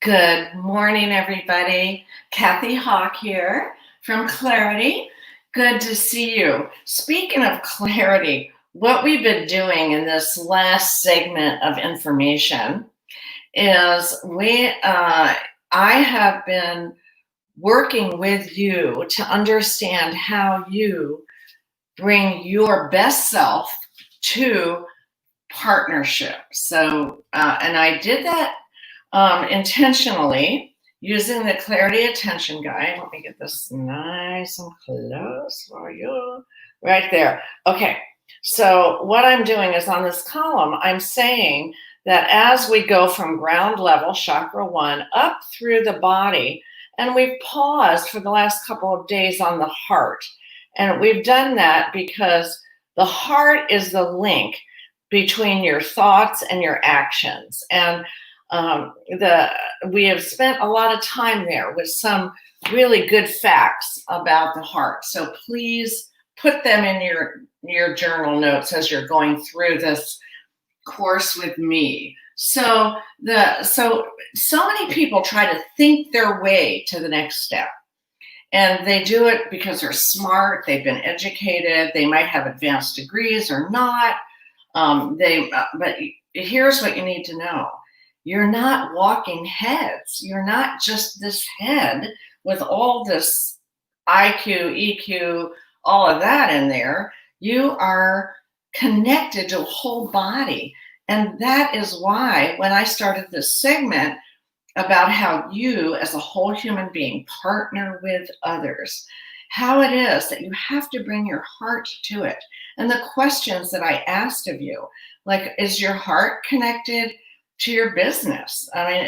Good morning, everybody. Kathy Hawk here from Clarity. Good to see you. Speaking of clarity, what we've been doing in this last segment of information is I have been working with you to understand how you bring your best self to partnership. And I did that intentionally using the Clarity Attention Guide. Let me get this nice and close for you. Right there. Okay. So what I'm doing is on this column, I'm saying that as we go from ground level, chakra 1, up through the body, and we've paused for the last couple of days on the heart. And we've done that because the heart is the link between your thoughts and your actions. And we have spent a lot of time there with some really good facts about the heart. So please put them in your journal notes as you're going through this course with me. So many people try to think their way to the next step. And they do it because they're smart, they've been educated, they might have advanced degrees or not. But here's what you need to know. You're not walking heads. You're not just this head with all this IQ, EQ, all of that in there. You are connected to a whole body. And that is why when I started this segment about how you as a whole human being partner with others, how it is that you have to bring your heart to it. And the questions that I asked of you, like, is your heart connected to your business? I mean,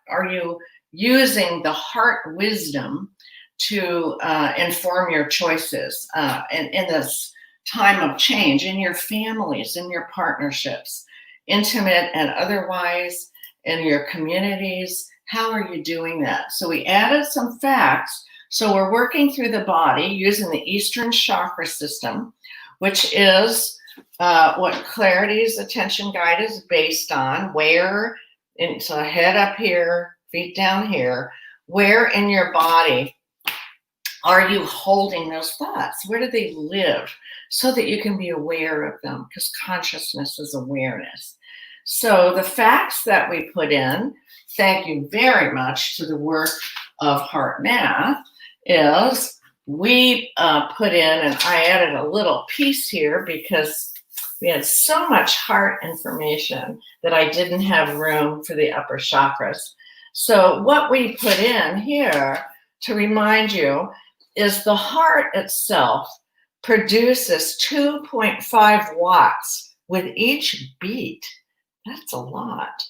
are you using the heart wisdom to inform your choices in this time of change in your families, in your partnerships, intimate and otherwise, in your communities? How are you doing that? So we added some facts. So we're working through the body using the Eastern Chakra System, which is what Clarity's Attention Guide is based on. So head up here, feet down here. Where in your body are you holding those thoughts? Where do they live? So that you can be aware of them, because consciousness is awareness. So the facts that we put in, thank you very much to the work of HeartMath, is we put in, and I added a little piece here because we had so much heart information that I didn't have room for the upper chakras. So what we put in here to remind you is the heart itself produces 2.5 watts with each beat. That's a lot.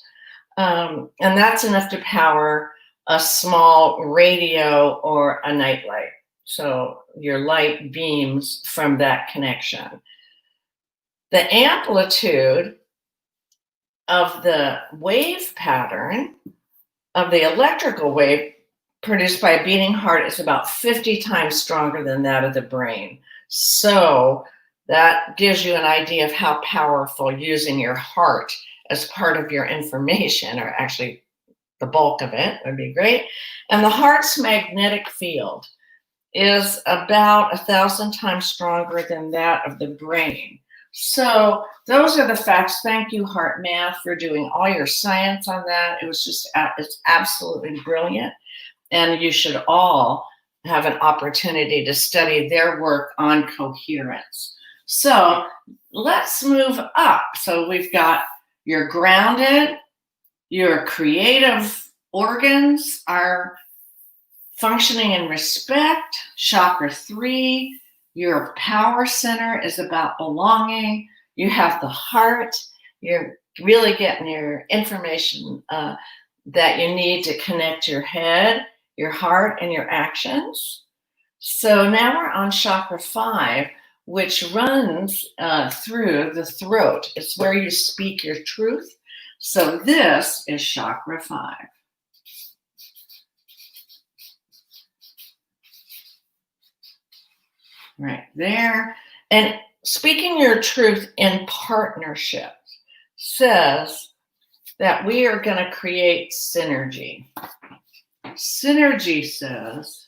And that's enough to power a small radio or a nightlight. So your light beams from that connection. The amplitude of the wave pattern of the electrical wave produced by a beating heart is about 50 times stronger than that of the brain. So that gives you an idea of how powerful using your heart as part of your information, or actually the bulk of it, would be great. And the heart's magnetic field is about 1,000 times stronger than that of the brain. So those are the facts. Thank you, HeartMath, for doing all your science on that. It's absolutely brilliant. And you should all have an opportunity to study their work on coherence. So let's move up. So we've got your grounded, your creative organs are functioning in respect. Chakra 3, your power center is about belonging. You have the heart. You're really getting your information that you need to connect your head, your heart, and your actions. So now we're on chakra 5, which runs through the throat. It's where you speak your truth. So this is chakra 5. Right there. And speaking your truth in partnership says that we are going to create synergy. Synergy says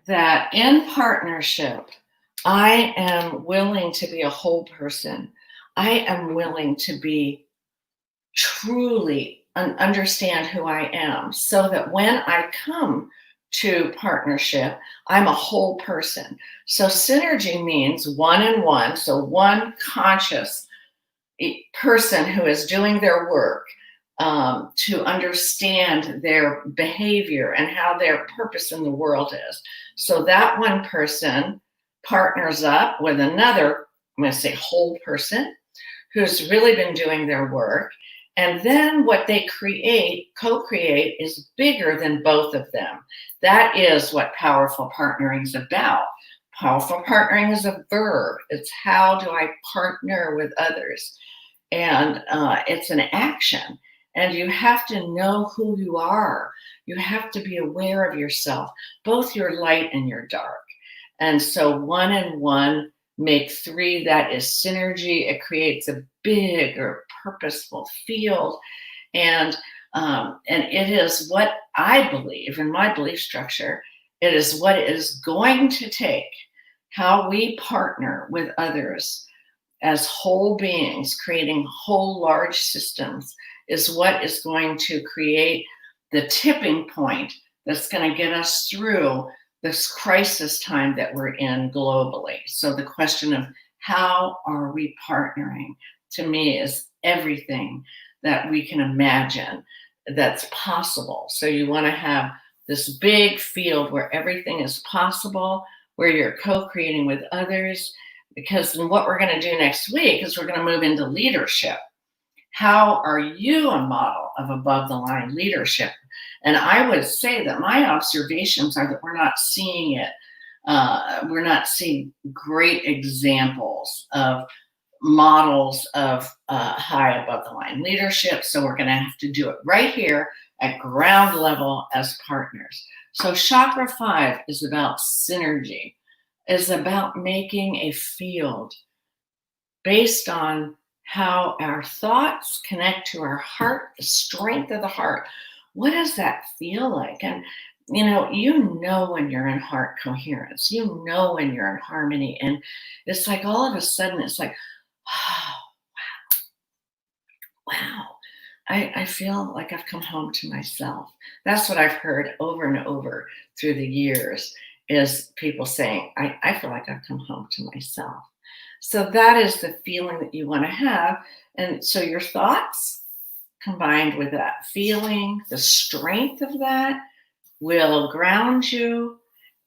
that in partnership, I am willing to be a whole person. I am willing to be truly understand who I am so that when I come to partnership, I'm a whole person. So synergy means one and one. So one conscious person who is doing their work to understand their behavior and how their purpose in the world is. So that one person partners up with another, I'm going to say whole person, who's really been doing their work. And then what they create, co-create, is bigger than both of them. That is what powerful partnering is about. Powerful partnering is a verb. It's how do I partner with others? And it's an action. And you have to know who you are. You have to be aware of yourself, both your light and your dark. And so one and one make three. That is synergy. It creates a bigger, purposeful field. And it is what I believe in my belief structure. It is what it is going to take, how we partner with others as whole beings, creating whole large systems, is what is going to create the tipping point that's going to get us through this crisis time that we're in globally. So the question of how are we partnering, to me, is everything that we can imagine that's possible. So you want to have this big field where everything is possible, where you're co-creating with others, because what we're going to do next week is we're going to move into leadership. How are you a model of above the line leadership? And I would say that my observations are that we're not seeing it. We're not seeing great examples of models of high above the line leadership. So we're going to have to do it right here at ground level as partners. So Chakra 5 is about synergy, is about making a field based on how our thoughts connect to our heart, the strength of the heart. What does that feel like? And you know when you're in heart coherence, you know when you're in harmony. And it's like all of a sudden, it's like, oh, wow. I feel like I've come home to myself. That's what I've heard over and over through the years, is people saying, I feel like I've come home to myself. So that is the feeling that you want to have. And so your thoughts combined with that feeling, the strength of that, will ground you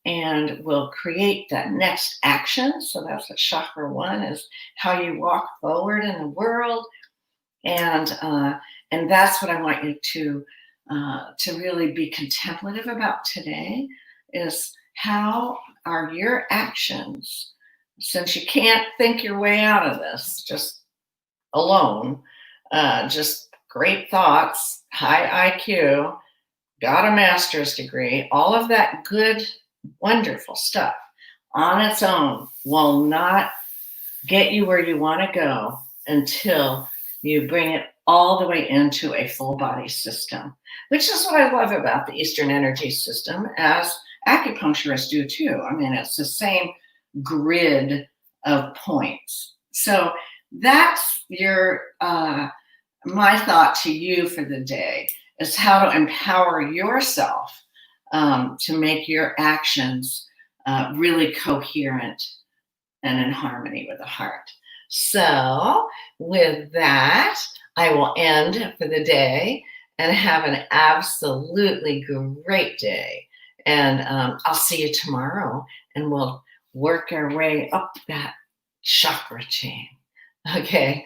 and will create that next action. So that's what Chakra 1 is, how you walk forward in the world. And that's what I want you to really be contemplative about today, is how are your actions, since you can't think your way out of this just alone, just great thoughts, high IQ, got a master's degree, all of that good, wonderful stuff on its own will not get you where you want to go until you bring it all the way into a full body system, which is what I love about the Eastern energy system, as acupuncturists do too. I mean, it's the same grid of points. So that's my thought to you for the day, is how to empower yourself to make your actions really coherent and in harmony with the heart. So with that, I will end for the day and have an absolutely great day. And I'll see you tomorrow, and we'll work our way up that chakra chain. Okay.